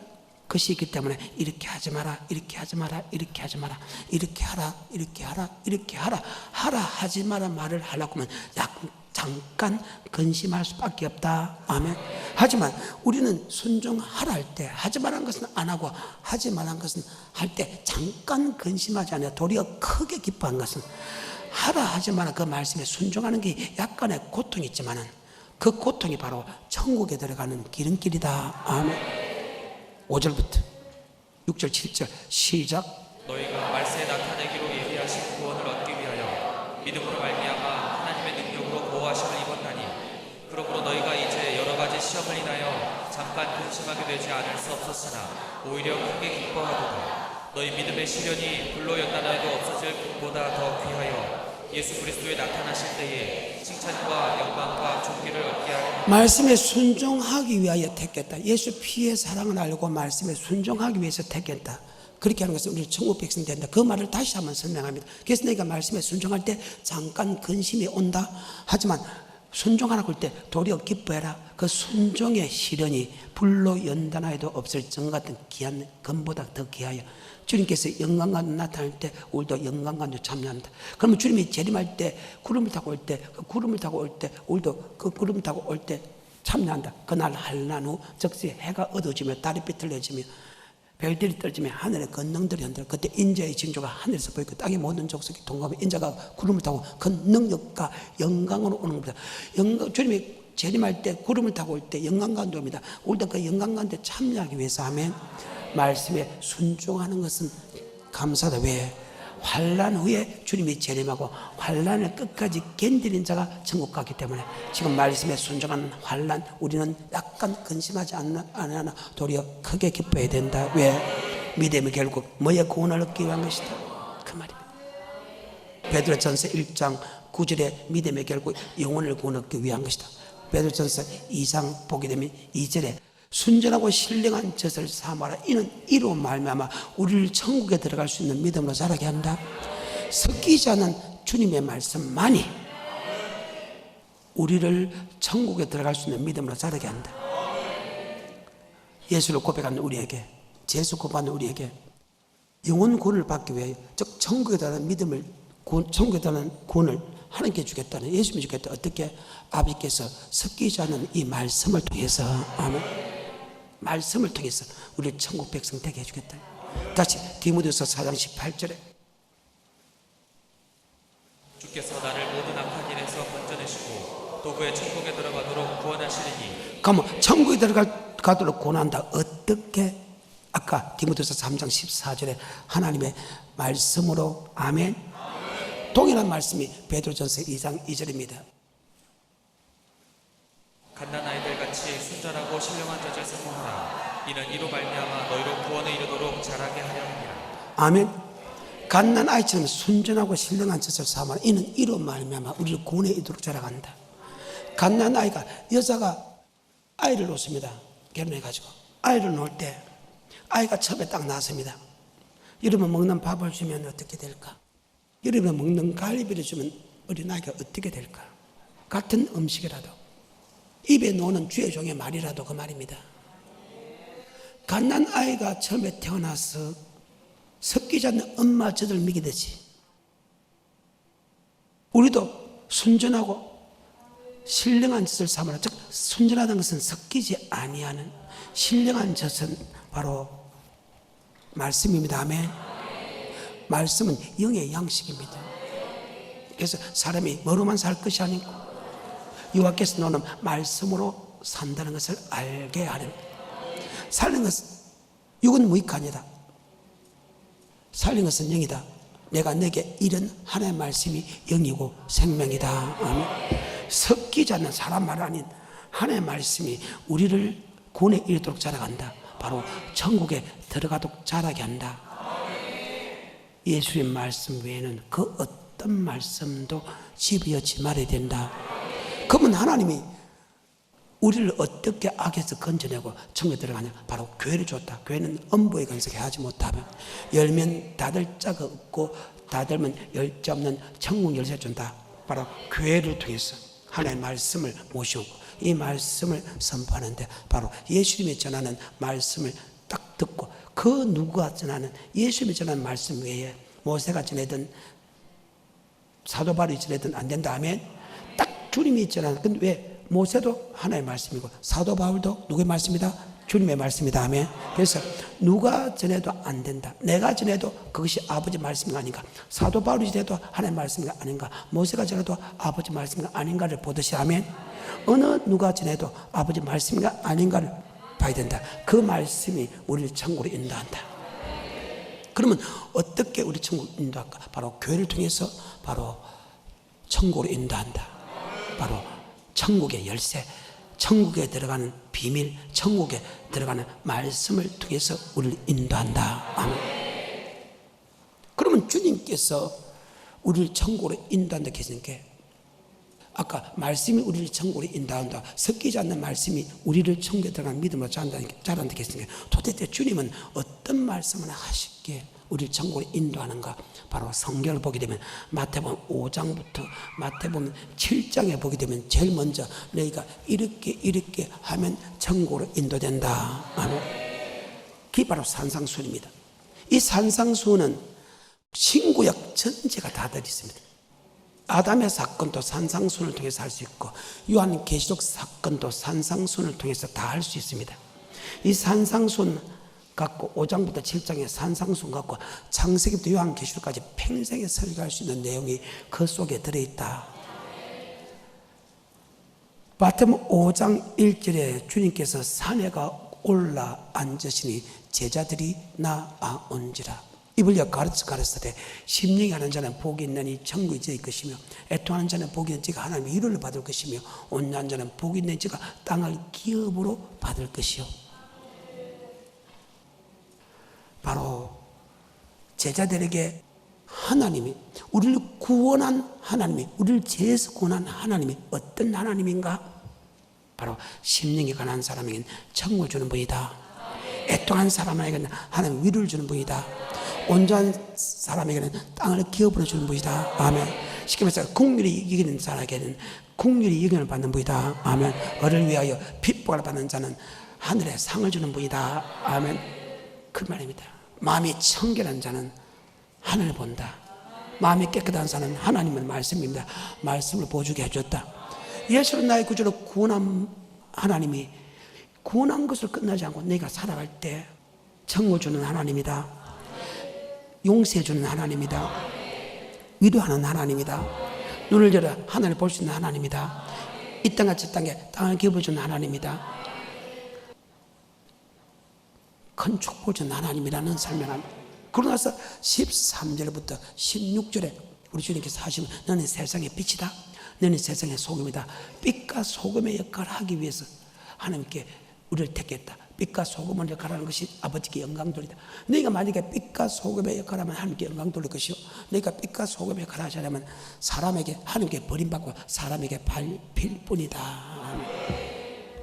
것이 있기 때문에 이렇게 하지 마라, 이렇게 하지 마라, 이렇게 하지 마라, 이렇게 하라, 이렇게 하라, 이렇게 하라, 하라 하지 마라 말을 하려고 하면 잠깐 근심할 수밖에 없다. 아멘. 하지만 우리는 순종하라 할 때 하지 말라는 것은 안 하고 하지 말라는 것은 할 때 잠깐 근심하지 않아요. 도리어 크게 기뻐한 것은 하라 하지 마라 그 말씀에 순종하는 게 약간의 고통이 있지만은 그 고통이 바로 천국에 들어가는 기름길이다. 아멘. 5절부터 6절 7절 시작. 너희가 말세에 나타내기로 예비하신 구원을 얻기 위하여 믿음으로 말미암아 하나님의 능력으로 보호하심을 입었나니 그러므로 너희가 이제 여러 가지 시험을 인하여 잠깐 근심하게 되지 않을 수 없었으나 오히려 크게 기뻐하도다. 너희 믿음의 시련이 불로 연단하여도 없어질 것보다 더 귀하여 예수 그리스도에 나타나실 때에 칭찬과 영광과 존귀를 얻게 하리라. 말씀에 순종하기 위하여 택했다. 예수 피의 사랑을 알고 말씀에 순종하기 위해서 택했다. 그렇게 하는 것은 우리 천국 백성 된다. 그 말을 다시 한번 설명합니다. 그래서 내가 말씀에 순종할 때 잠깐 근심이 온다. 하지만 순종하라고 할 때 도리어 기뻐해라. 그 순종의 시련이 불로 연단하여도 없을 정 같은 귀한 금보다 더 귀하여 주님께서 영광관도 나타날 때 우리도 영광관도 참여한다. 그러면 주님이 재림할 때 구름을 타고 올 때 그 구름을 타고 올 때 우리도 그 구름을 타고 올 때 참여한다. 그날 한란 후 즉시 해가 어두워지며 달이 비틀려지며 별들이 떨어지며 하늘의 권능들이 흔들어 그때 인자의 징조가 하늘에서 보이고 땅의 모든 족속이 동감해 인자가 구름을 타고 그 능력과 영광으로 오는 겁니다. 주님이 재림할 때 구름을 타고 올 때 영광 가운데 옵니다. 우리도 그 영광 가운데 참여하기 위해서 아멘. 말씀에 순종하는 것은 감사다. 왜? 환난 후에 주님이 재림하고 환난을 끝까지 견디는 자가 천국 가기 때문에 지금 말씀에 순종하는 환난 우리는 약간 근심하지 않으나 도리어 크게 기뻐해야 된다. 왜? 믿음이 결국 뭐의 구원을 얻기 위한 것이다. 그 말입니다. 베드로전서 1장 9절에 믿음이 결국 영혼을 구원 얻기 위한 것이다. 베드로전서 2장 보게 되면 2절에 순전하고 신령한 젖을 삼아라. 이는 이로 말미암아 우리를 천국에 들어갈 수 있는 믿음으로 자라게 한다. 섞이지 않은 주님의 말씀만이 우리를 천국에 들어갈 수 있는 믿음으로 자라게 한다. 예수를 고백하는 우리에게, 예수 고백하는 우리에게 영원 구원을 받기 위해 즉 천국에 들어가는 믿음을 천국에 들어가는 구원을 하나님께 주겠다는 예수님이 주겠다. 어떻게? 아버지께서 섞이지 않은 이 말씀을 통해서 아멘. 말씀을 통해서 우리를 천국 백성 되게 해주겠다. 다시 디모데후서 4장 18절에 주께서 나를 모든 악한 일에 땅에서 건져내시고 또 그의 천국에 들어가도록 구원하시리니. 그러면 천국에 들어가도록 구원한다. 어떻게? 아까 디모데후서 3장 14절에 하나님의 말씀으로. 아멘. 동일한 말씀이 베드로전서 2장 2절입니다. 갓난아이들 같이 순전하고 신령한 젖을 사모하라. 이는 이로 말미암아 너희로 구원에 이르도록 자라게 하려 함이라. 아멘. 갓난아이처럼 순전하고 신령한 젖을 사모하라. 이는 이로 말미암아 우리를 구원에 이르도록 자라간다. 갓난아이가, 여자가 아이를 놓습니다. 결혼해가지고 아이를 놓을 때 아이가 처음에 딱 나왔습니다. 여러분 먹는 밥을 주면 어떻게 될까? 여러분 먹는 갈비를 주면 어린아이가 어떻게 될까? 같은 음식이라도 입에 놓는 주의 종의 말이라도 그 말입니다. 갓난아이가 처음에 태어나서 섞이지 않는 엄마 젖을 먹이듯이 우리도 순전하고 신령한 젖을 삼으라. 즉 순전하다는 것은 섞이지 아니하는 신령한 젖은 바로 말씀입니다. 아멘. 말씀은 영의 양식입니다. 그래서 사람이 뭐로만 살 것이 아니고 여호와께서 노는 말씀으로 산다는 것을 알게 하는. 살는 것은 육은 무익하니다. 살린 것은 영이다. 내가 내게 이른 하나님의 말씀이 영이고 생명이다. 아멘. 섞이지 않는 사람 말 아닌 하나님의 말씀이 우리를 구원에 이르도록 자라간다. 바로 천국에 들어가도록 자라게 한다. 예수님 말씀 외에는 그 어떤 말씀도 집어넣지 말아야 된다. 그러면 하나님이 우리를 어떻게 악에서 건져내고 천국에 들어가냐? 바로 교회를 줬다. 교회는 엄부의 건석에 하지 못하면 열면 닫을 자가 없고 닫으면 열자 없는 천국 열쇠 준다. 바로 교회를 통해서 하나님의 말씀을 모시고 이 말씀을 선포하는데 바로 예수님이 전하는 말씀을 딱 듣고 그 누구가 전하는 예수님이 전하는 말씀 외에 모세가 전하든 사도 바울이 전하든 안 된다 하면 딱 주님이 전하는. 근데 왜? 모세도 하나의 말씀이고 사도 바울도 누구의 말씀이다? 주님의 말씀이다 하면. 그래서 누가 전해도 안 된다. 내가 전해도 그것이 아버지 말씀이 아닌가, 사도 바울이 전해도 하나의 말씀이 아닌가, 모세가 전해도 아버지 말씀이 아닌가를 보듯이 하면 어느 누가 전해도 아버지 말씀이 아닌가를 봐야 된다. 그 말씀이 우리를 천국으로 인도한다. 그러면 어떻게 우리 천국으로 인도할까? 바로 교회를 통해서 바로 천국으로 인도한다. 바로 천국의 열쇠, 천국에 들어가는 비밀, 천국에 들어가는 말씀을 통해서 우리를 인도한다. 아멘. 그러면 주님께서 우리를 천국으로 인도한다 했으니까 아까 말씀이 우리를 천국으로 인도한다, 섞이지 않는 말씀이 우리를 천국에 들어가는 믿음으로 자란다 했으니까 도대체 주님은 어떤 말씀을 하시기에 우리를 천국으로 인도하는가? 바로 성경을 보게 되면 마태복음 5장부터 마태복음 7장에 보게 되면 제일 먼저 너희가 이렇게 하면 천국으로 인도된다. 아멘. 그게 바로 산상수훈입니다. 이 산상수훈은 신구약 전체가 다 들어있습니다. 아담의 사건도 산상수훈을 통해서 할 수 있고 요한계시록 사건도 산상수훈을 통해서 다 할 수 있습니다. 이 산상수훈 갖고 5장부터 7장의 산상수훈 갖고 창세기부터 요한계시록까지 평생에 설교할 수 있는 내용이 그 속에 들어있다. 마태복음 5장 1절에 주님께서 산에가 올라 앉으시니 제자들이 나아온지라. 입을 가르치되 심령이 하는 자는 복이 있느니 천국이 저희 것이며 애통하는 자는 복이 있는 자가 하나님의 위로를 받을 것이며 온유한 자는 복이 있는 자가 땅을 기업으로 받을 것이요. 바로 제자들에게 하나님이 우리를 구원한 하나님이 우리를 죄에서 구원한 하나님이 어떤 하나님인가? 바로 심령이 가난한 사람에게는 천국을 주는 분이다. 애통한 사람에게는 하나님 위로를 주는 분이다. 온전한 사람에게는 땅을 기업으로 주는 분이다. 아멘. 쉽게 말해서 국률이 이기는 사람에게는 국률이 이기를 받는 분이다. 아멘. 너를 위하여 핍박을 받는 자는 하늘에 상을 주는 분이다. 아멘. 그 말입니다. 마음이 청결한 자는 하늘을 본다. 마음이 깨끗한 자는 하나님의 말씀입니다. 말씀을 보여주게 해줬다. 예수를 나의 구주로 구원한 하나님이 구원한 것을 끝나지 않고 내가 살아갈 때 천국을 주는 하나님이다. 용서해 주는 하나님이다. 위로하는 하나님이다. 눈을 열어 하늘을 볼 수 있는 하나님이다. 이 땅과 저 땅에 땅을 기업해주는 하나님이다. 큰 축복을 주는 하나님이라는 설명합니다. 그러고 나서 13절부터 16절에 우리 주님께서 하시면 너는 세상의 빛이다. 너는 세상의 소금이다. 빛과 소금의 역할을 하기 위해서 하나님께 우리를 택했다. 빛과 소금의 역할을 하는 것이 아버지께 영광 돌리다. 너희가 만약에 빛과 소금의 역할을 하면 하나님께 영광 돌릴 것이요, 너희가 빛과 소금의 역할을 하지 않으면 사람에게, 하나님께 버림받고 사람에게 밟힐 뿐이다.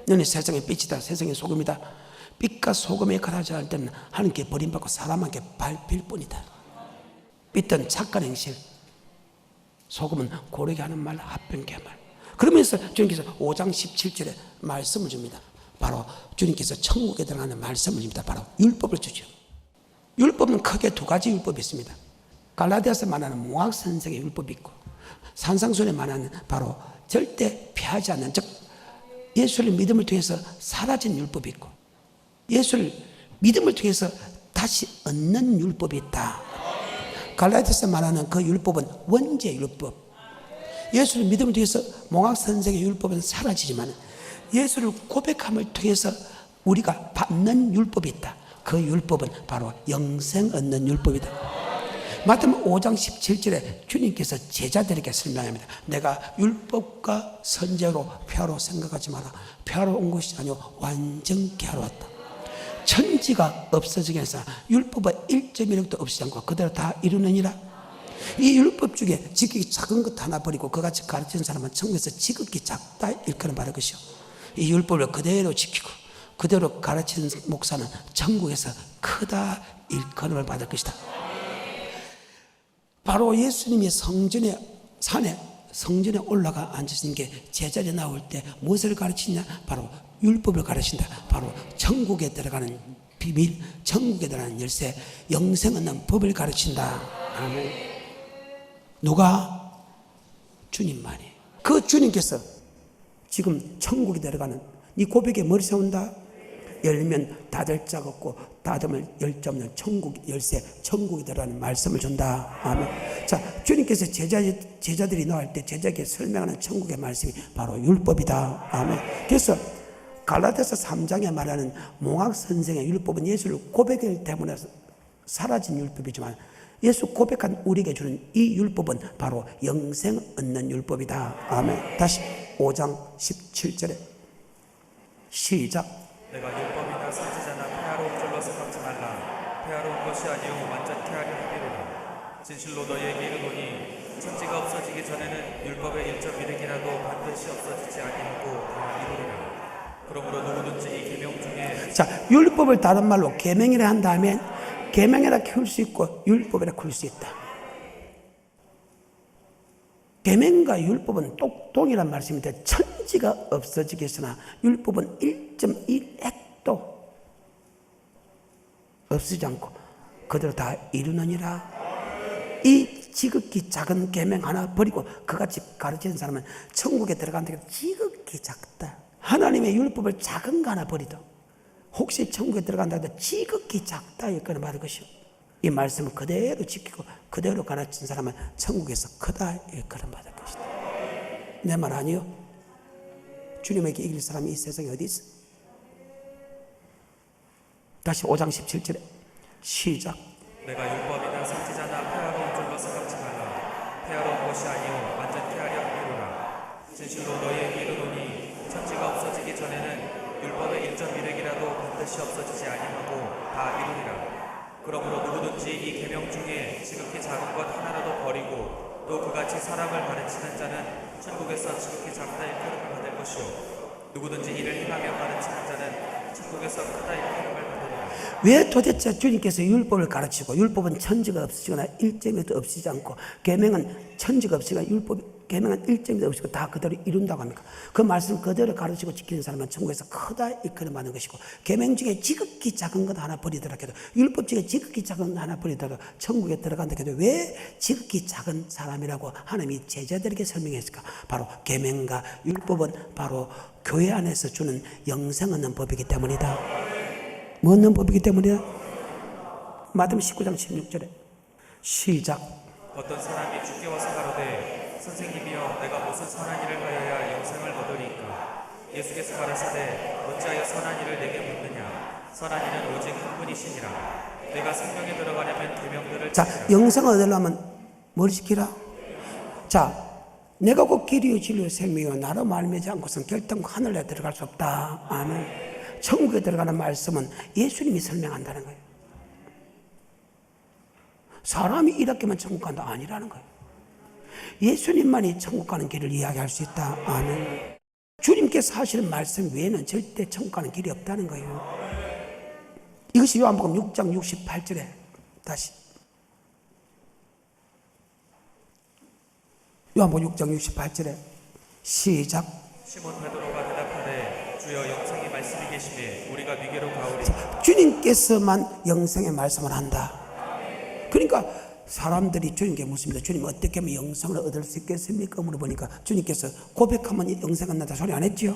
너는 세상의 빛이다. 세상의 소금이다. 빛과 소금의 역할을 하지 않을 때는 하나님께 버림받고 사람에게 밟힐 뿐이다. 빛은 착한 행실, 소금은 고르게 하는 말, 합병케 한 말. 그러면서 주님께서 5장 17절에 말씀을 줍니다. 바로 주님께서 천국에 들어가는 말씀을 줍니다. 바로 율법을 주죠. 율법은 크게 두 가지 율법이 있습니다. 갈라디아서 말하는 모학선생의 율법이 있고, 산상순에 말하는 바로 절대 피하지 않는, 즉 예수를 믿음을 통해서 사라진 율법이 있고, 예수를 믿음을 통해서 다시 얻는 율법이 있다. 갈라디아서 말하는 그 율법은 원죄 율법. 예수를 믿음을 통해서 몽학선생의 율법은 사라지지만 예수를 고백함을 통해서 우리가 받는 율법이 있다. 그 율법은 바로 영생 얻는 율법이다. 마태복음 5장 17절에 주님께서 제자들에게 설명합니다. 내가 율법과 선제로 폐하러 생각하지 마라. 폐하러 온 것이 아니오 완전케 하러 왔다. 천지가 없어지게 해서 율법의 1.1도 없지 않고 그대로 다 이루느니라. 이 율법 중에 지극히 작은 것 하나 버리고 그같이 가르치는 사람은 천국에서 지극히 작다 일컬음 받을 것이요, 이 율법을 그대로 지키고 그대로 가르치는 목사는 천국에서 크다 일컬음을 받을 것이다. 바로 예수님이 성전에 올라가 앉으신 게 제자리에 나올 때 무엇을 가르치냐? 바로 율법을 가르친다. 바로 천국에 들어가는 비밀, 천국에 들어가는 열쇠, 영생 얻는 법을 가르친다. 아멘. 누가? 주님만이. 그 주님께서 지금 천국에 들어가는 네 고백에 머리 세운다. 열면 닫을 짝 없고 닫으면 열 자 없는 천국 열쇠, 천국에 들어가는 말씀을 준다. 아멘. 자, 주님께서 제자들이 나올 때 제자에게 설명하는 천국의 말씀이 바로 율법이다. 아멘. 그래서 갈라디아서 3장에 말하는 몽학 선생의 율법은 예수를 고백하기 때문에 사라진 율법이지만 예수 고백한 우리에게 주는 이 율법은 바로 영생 얻는 율법이다. 아멘. 다시 5장 17절에 시작. 내가 율법이나 선지자나 폐하러 온 줄로 생각지 말라. 폐하러 온 것이 아니오 완전 폐하려 하기로라. 진실로 너희에게 이르노니 천지가 없어지기 전에는 율법의 1.1획이라도 반드시 없어지지 아니하고 다 이루리라. 그러므로 누구든지 이 계명 중에, 자, 율법을 다른 말로 계명이라 한다면 계명이라 키울 수 있고 율법이라 키울 수 있다. 계명과 율법은 똑동이란 말씀인데 천지가 없어지겠으나 율법은 1.1획도 없어지지 않고 그대로 다 이루느니라. 이 지극히 작은 계명 하나 버리고 그같이 가르치는 사람은 천국에 들어간다. 지극히 작다. 하나님의 율법을 작은 거 하나 버리도 혹시 천국에 들어간다 해도 지극히 작다 여건을 받을 것이요, 이 말씀을 그대로 지키고 그대로 가르친 사람은 천국에서 크다 여건을 받을 것이다. 내 말 아니요? 주님에게 이길 사람이 이 세상에 어디 있어? 다시 5장 17절에 시작. 내가 율법이나 선지자나 폐하러 온 줄로 생각지 말라. 폐하러 온 것이 아니오 완전 폐하려 하기로라. 진실로 너희에게 이르노니 천지가 없어지기 전에는 율법의 1.1획이라도 반드시 없어지지 아니하고 다 이루리라. 그러므로 누구든지 이 계명 중에 지극히 작은 것 하나라도 버리고 또 그같이 사람을 가르치는 자는 천국에서 지극히 작다 일컬음을 받을 것이요, 누구든지 이를 행하며 가르치는 자는 천국에서 크다 일컬음을 받으리라. 왜 도대체 주님께서 율법을 가르치고 율법은 천지가 없어지거나 1.1도 없어지지 않고 계명은 천지가 없으니까 계명은 1.1도 없이고 다 그대로 이룬다고 합니까? 그 말씀 그대로 가르치고 지키는 사람은 천국에서 크다 일컬음 받는 것이고, 계명 중에 지극히 작은 것 하나 버리더라 해도, 율법 중에 지극히 작은 것 하나 버리더라 천국에 들어간다 해도 왜 지극히 작은 사람이라고 하나님이 제자들에게 설명했을까? 바로 계명과 율법은 바로 교회 안에서 주는 영생 얻는 법이기 때문이다. 뭐 얻는 법이기 때문이다? 마태복음 19장 16절에 시작. 어떤 사람이 주께 와서 가로되 선생님이여 내가 무슨 선한 일을 하여야 영생을 얻으리까? 예수께서 가라사대 어찌하여 선한 일을 내게 묻느냐? 선한 일은 오직 한 분이시니라. 내가 생명에 들어가려면 계명들을 자, 지키라. 영생을 얻으려면 뭘 지키라? 자, 내가 곧 길이요 진리요 생명이요 나로 말미암지 않고서는 결단코 하늘에 들어갈 수 없다. 아멘. 천국에 들어가는 말씀은 예수님이 설명한다는 거예요. 사람이 이렇게만 천국 간다 아니라는 거예요. 예수님만이 천국 가는 길을 이야기할 수 있다. 아멘. 주님께서 하시는 말씀 외에는 절대 천국 가는 길이 없다는 거예요. 이것이 요한복음 6장 68절에 다시 요한복음 6장 68절에 시작. 시몬 베드로가 대답하되 주여 영생의 말씀이 계시매 우리가 네게로 가오리. 주님께서만 영생의 말씀을 한다. 그러니까 사람들이 주님께 묻습니다. 주님 어떻게 하면 영생을 얻을 수 있겠습니까? 물어보니까 주님께서 고백하면 영생 얻는다 소리 안 했죠?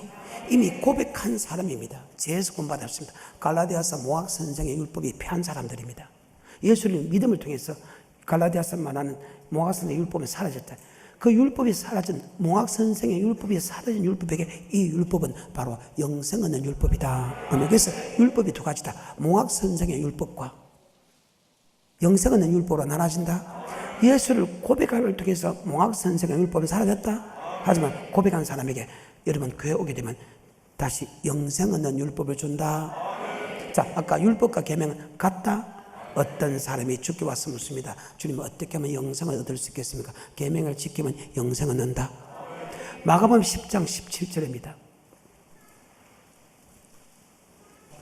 이미 고백한 사람입니다. 죄에서 구원받았습니다. 갈라디아서 모학 선생의 율법이 패한 사람들입니다. 예수님 믿음을 통해서 갈라디아서 말하는 모학 선생의 율법은 사라졌다. 그 율법이 사라진 모학 선생의 율법이 사라진 율법에게 이 율법은 바로 영생 얻는 율법이다. 그래서 율법이 두 가지다. 모학 선생의 율법과 영생 얻는 율법으로 나눠진다. 예수를 고백함을 통해서 모학 선생의 율법이 사라졌다. 하지만 고백한 사람에게 여러분 교회 오게 되면 다시 영생 얻는 율법을 준다. 자, 아까 율법과 계명은 같다. 어떤 사람이 죽게 와서 묻습니다. 주님 어떻게 하면 영생을 얻을 수 있겠습니까? 계명을 지키면 영생을 얻는다. 마가복음 10장 17절입니다.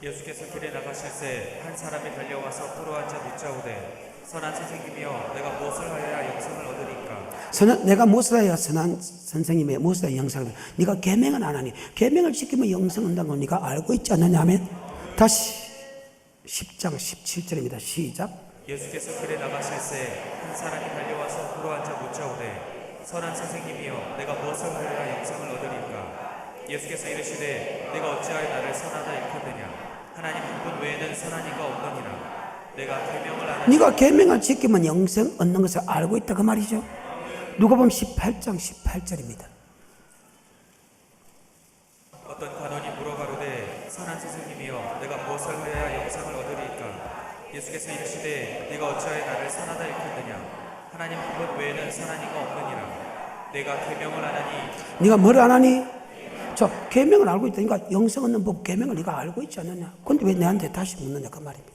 예수께서 길에 나가실새 한 사람이 달려와서 포로 앉아 묻자오되 선한 선생님이여 내가 무엇을 하여야 영생을 얻으리까? 내가 무엇을 해야 선한 선생님의 무엇을 해야 영생을 얻으리까? 네가 계명은 안 하니 계명을 지키면 영생을 얻는다는 걸 네가 알고 있지 않느냐 하면 다시 10장 17절입니다. 시작. 예수께서 길에 나가실새 한 사람이 달려와서 포로 앉아 묻자오되 선한 선생님이여 내가 무엇을 하여야 영생을 얻으리까? 예수께서 이르시되 내가 어찌하여 나를 선하다 일컫느냐? 하나님 한 분 외에는 선한 이가 없느니라. 내가 계명을 안 하니 네가 계명을 지키면 영생 얻는 것을 알고 있다 그 말이죠. 누가복음 18장 18절입니다. 어떤 관원이 물어가로되 선한 선생님이여 내가 무엇을 하여야 영생을 얻으리까? 예수께서 이르시되 내가 어찌하여 나를 선하다 일컫느냐? 하나님 한 분 외에는 선한 이가 없느니라. 내가 계명을 안 하니 네가 뭘 안 하니? 저 계명을 알고 있다. 그러니까 영생 얻는 법 계명을 네가 알고 있지 않느냐? 그런데 왜 내한테 다시 묻느냐 그 말입니다.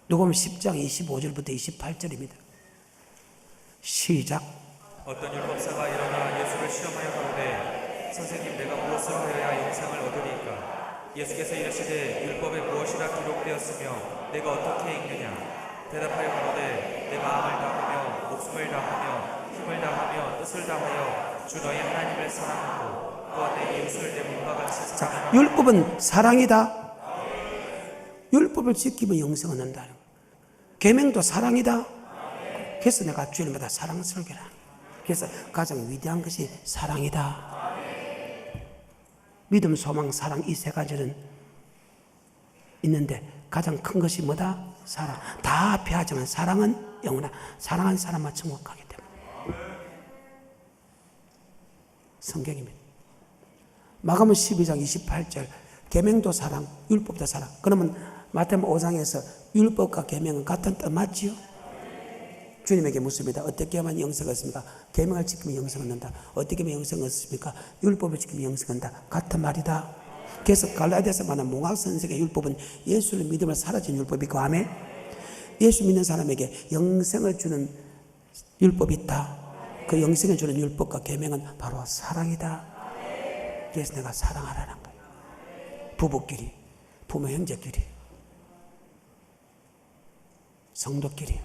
누가복음 10장 25절부터 28절입니다. 시작. 어떤 율법사가 일어나 예수를 시험하여 가로되 선생님 내가 무엇을 하여야 영생을 얻으리까? 예수께서 이르시되 율법에 무엇이라 기록되었으며 내가 어떻게 읽느냐? 대답하여 가로되 내 마음을 다하며 목숨을 다하며 힘을 다하며 뜻을 다하여 주 너희 하나님을 사랑하고 또한 내 이웃을 내 몸과 같이 자, 사랑하라. 율법은 사랑이다. 율법을 지키면 영생을 얻는다는 거예요. 계명도 사랑이다. 그래서 내가 주님마다 사랑스럽게 하라. 그래서 가장 위대한 것이 사랑이다. 믿음, 소망, 사랑 이 세 가지는 있는데 가장 큰 것이 뭐다? 사랑. 다 패하지만 사랑은 영원하. 사랑한 사람만 천국 가기 때문에. 성경입니다. 마가복음 12장 28절 계명도 사랑, 율법도 사랑. 그러면 마태복음 5장에서 율법과 계명은 같은 뜻 맞지요? 주님에게 묻습니다. 어떻게 하면 영생을 얻습니까? 계명을 지키면 영생을 얻는다. 어떻게 하면 영생을 얻습니까? 율법을 지키면 영생을 얻는다. 같은 말이다. 그래서 갈라디아서 말하는 몽학 선생의 율법은 예수를 믿으면 사라진 율법이고 아멘. 예수 믿는 사람에게 영생을 주는 율법이 있다. 그 영생을 주는 율법과 계명은 바로 사랑이다. 그래서 내가 사랑하라는 거예요. 부부끼리, 부모 형제끼리, 성도끼리,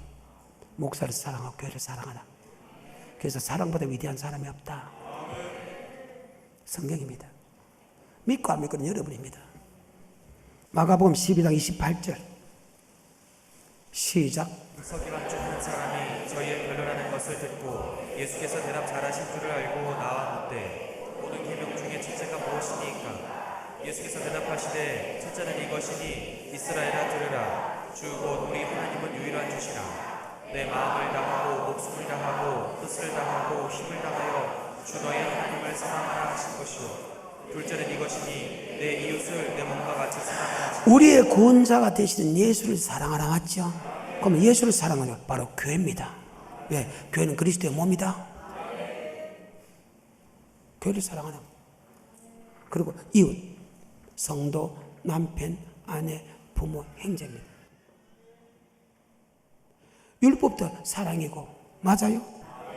목사를 사랑하고 교회를 사랑하라. 그래서 사랑보다 위대한 사람이 없다. 성경입니다. 믿고 안 믿고는 여러분입니다. 마가복음 12장 28절 시작. 서기관 중 한 사람이 저희의 변론하는 것을 듣고 예수께서 대답 잘하실 줄을 알고 나와 묻되 모든 계명 중에 첫째가 무엇이니까? 예수께서 대답하시되 첫째는 이것이니 이스라엘아 들으라 주 곧 우리 하나님은 유일한 주시라. 내 마음을 다하고 목숨을 다하고 뜻을 다하고 힘을 다하여 주 너의 하나님을 사랑하라 하신 것이요 둘째는 이것이니 내 이웃을 내 몸과 같이 사랑하라 하신 우리의 구원자가 되시는 예수를 사랑하라 맞죠? 그럼 예수를 사랑하는 게 바로 교회입니다. 왜? 교회는 그리스도의 몸이다. 교회를 사랑하는 거. 그리고 이웃, 성도, 남편, 아내, 부모, 형제입니다. 율법도 사랑이고 맞아요?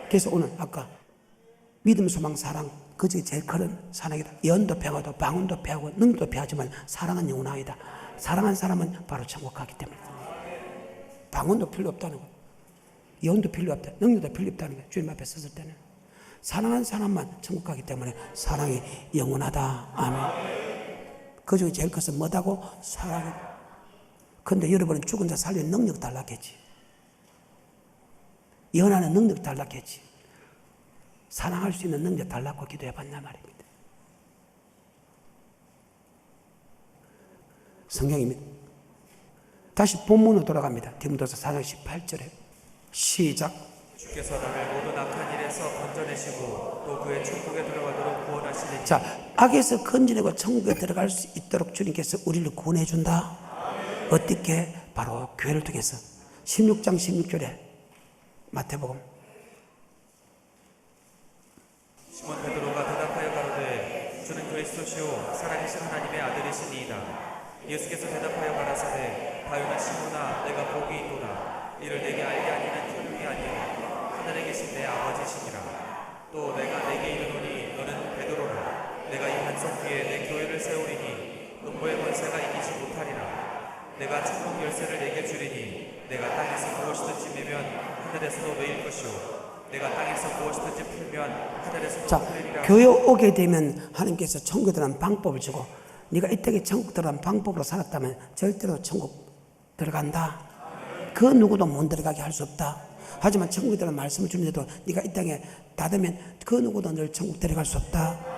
그래서 오늘 아까 믿음, 소망, 사랑 그 중에 제일 큰 사랑이다. 예언도 배워도 방언도 배우고 능력도 배우지만 사랑은 영원하이다. 사랑한 사람은 바로 천국 가기 때문에 방언도 필요 없다는 거, 예언도 필요 없다, 능력도 필요 없다는 거. 주님 앞에 섰을 때는 사랑한 사람만 천국 가기 때문에 사랑이 영원하다. 아멘. 그 중에 제일 것은 뭐다고? 사랑이다. 근데 여러분은 죽은 자 살리는 능력 달랐겠지. 예언하는 능력 달랐겠지. 사랑할 수 있는 능력 달라고 기도해봤나 말입니다. 성경입니다. 다시 본문으로 돌아갑니다. 디모데후서 4장 18절에 시작. 주께서 너를 모든 악한 일에서 건져내시고 또 그의 천국에 들어가도록 구원하시리니. 자, 악에서 건져내고 천국에 들어갈 수 있도록 주님께서 우리를 구원해 준다. 어떻게? 바로 교회를 통해서. 16장 16절에 마태복음. 시몬 베드로가 대답하여 가로되 주는 그리스도시요 살아계신 하나님의 아들이시니이다. 예수께서 대답하여 가라사대 바요나 시몬아 내가 복이 있도다. 이를 내게 알게 하니는 천국이 아니요 하늘에 계신 내 아버지시니라. 또 내가 내게 이르노니 너는 베드로라. 내가 이 한 성 위에 내 교회를 세우리니 음부의 권세가 이기지 못하리라. 내가 천국 열쇠를 내게 주리니 내가 땅에서 무엇이든지 매면 하늘에서도 매일 것이요 내가 땅에서 무엇이든지 풀면 하늘에서도 자, 풀리리라. 교회 오게 되면 하나님께서 천국에 들어가는 방법을 주고 네가 이 땅에 천국 들어가는 방법으로 살았다면 절대로 천국 들어간다. 그 누구도 못 들어가게 할 수 없다. 하지만 천국에 들어가는 말씀을 주는데도 네가 이 땅에 닫으면 그 누구도 널 천국 데려갈 수 없다.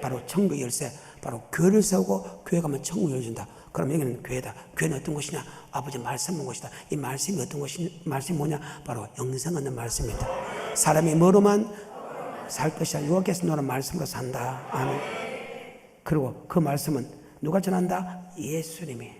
바로 천국의 열쇠, 바로 교회를 세우고 교회 가면 천국을 열어준다. 그럼 여기는 교회다. 교회는 어떤 곳이냐? 아버지 말씀은 곳이다. 이 말씀이 어떤 곳이, 말씀이 뭐냐? 바로 영생 얻는 말씀입니다. 사람이 뭐로만 살 것이야. 유혹해서 너는 말씀으로 산다. 아멘. 그리고 그 말씀은 누가 전한다? 예수님이.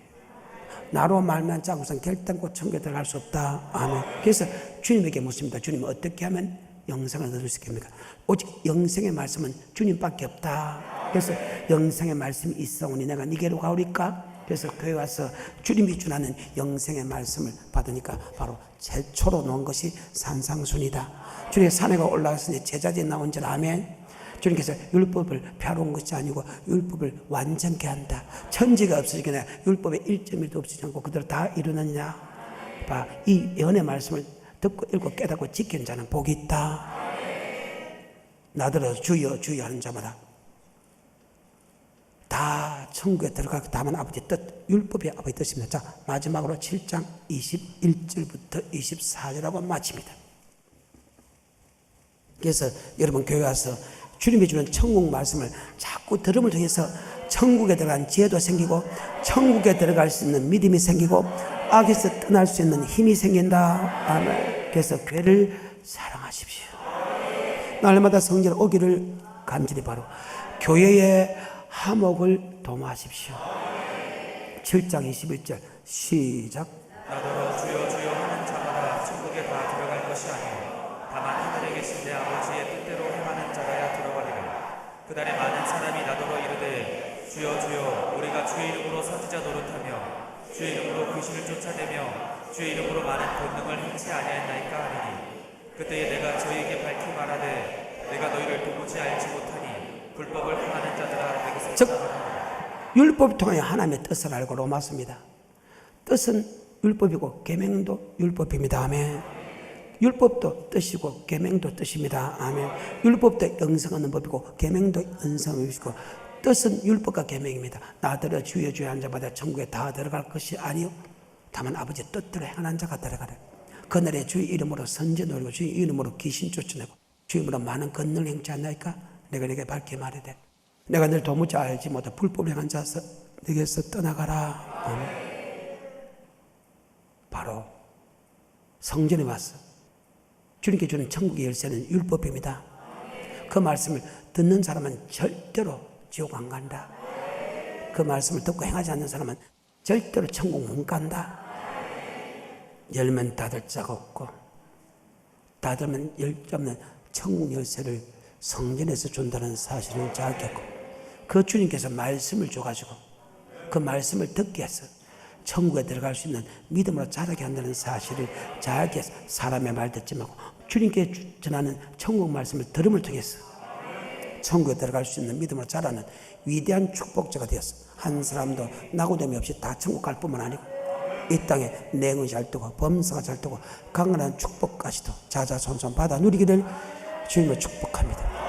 나로 말미암지 않고선 결단코 천국에 들어갈 수 없다. 아멘. 그래서 주님에게 묻습니다. 주님 어떻게 하면 영생을 얻을 수 있습니까? 오직 영생의 말씀은 주님밖에 없다. 그래서 영생의 말씀이 있어오니 내가 니게로 가오리까? 그래서 교회 와서 주님이 주나는 영생의 말씀을 받으니까 바로 최초로 놓은 것이 산상순이다. 주님의 산에 올라가서 제자들이 나온 줄 아멘. 주님께서 율법을 펴러 온 것이 아니고 율법을 완전케 한다. 천지가 없어지게 내가 율법에 1.1도 없어지지 않고 그대로 다 이루느냐. 봐, 이 예언의 말씀을 듣고 읽고 깨닫고 지키는 자는 복이 있다. 나더러 주여 주여 하는 자마다 다 천국에 들어가고 다만 아버지 뜻, 율법이 아버지 뜻입니다. 자, 마지막으로 7장 21절부터 24절하고 마칩니다. 그래서 여러분 교회 와서 주님이 주는 천국 말씀을 자꾸 들음을 통해서 천국에 들어간 지혜도 생기고 천국에 들어갈 수 있는 믿음이 생기고 악에서 떠날 수 있는 힘이 생긴다. 아멘. 그래서 교회를 사랑하십시오. 날마다 성전 오기를 간절히 바로 교회의 화목을 도모하십시오. 7장 21절 시작. 나더러 주여 주여 하는 자마다 천국에 다 들어갈 것이 아니요 다만 하늘에 계신 내 아버지의 뜻대로 행하는 자라야 들어가리라. 그날에 많은 사람이 나더러 이르되 주여 주여 우리가 주의 이름으로 선지자 노릇하며 주의 이름으로 귀신을 쫓아내며 주의 이름으로 많은 권능을 행치 아니하였나이까 하리니 그때에 내가 저희에게 밝히 말하되 내가 너희를 도무지 알지 못하니 불법을 행하는 자들아 내게서 즉 율법을 통하여 하나님의 뜻을 알고 로마서입니다. 뜻은 율법이고 계명도 율법입니다. 아멘. 율법도 뜻이고 계명도 뜻입니다. 아멘. 율법도 영생하는 법이고 계명도 영생하는 법이고 뜻은 율법과 계명입니다. 나더러 주여 주여 한 자마다 천국에 다 들어갈 것이 아니요 다만 아버지 뜻대로 행하는 자가 들어가라. 그날에 주의 이름으로 선지 놀고 주의 이름으로 귀신 쫓아내고 주의 이름으로 많은 권능을 행치 않나이까? 내가 네게 밝게 말하되 내가 늘 도무지 알지 못해 불법을 행한 자서 네게서 떠나가라. 아멘. 바로 성전에 와서 주님께 주는 천국의 열쇠는 율법입니다. 그 말씀을 듣는 사람은 절대로 지옥 안 간다. 그 말씀을 듣고 행하지 않는 사람은 절대로 천국 못 간다. 열면 닫을 자가 없고 닫으면 열자 없는 천국 열쇠를 성전에서 준다는 사실을 자각했고, 그 주님께서 말씀을 줘가지고 그 말씀을 듣게 해서 천국에 들어갈 수 있는 믿음으로 자라게 한다는 사실을 자각해서 사람의 말 듣지 말고 주님께 전하는 천국 말씀을 들음을 통해서 천국에 들어갈 수 있는 믿음으로 자라는 위대한 축복자가 되었어. 한 사람도 낙오됨이 없이 다 천국 갈 뿐만 아니고 이 땅에 내응이 잘 뜨고 범사가 잘 뜨고 강건한 축복까지도 자자손손 받아 누리기를 주님을 축복합니다.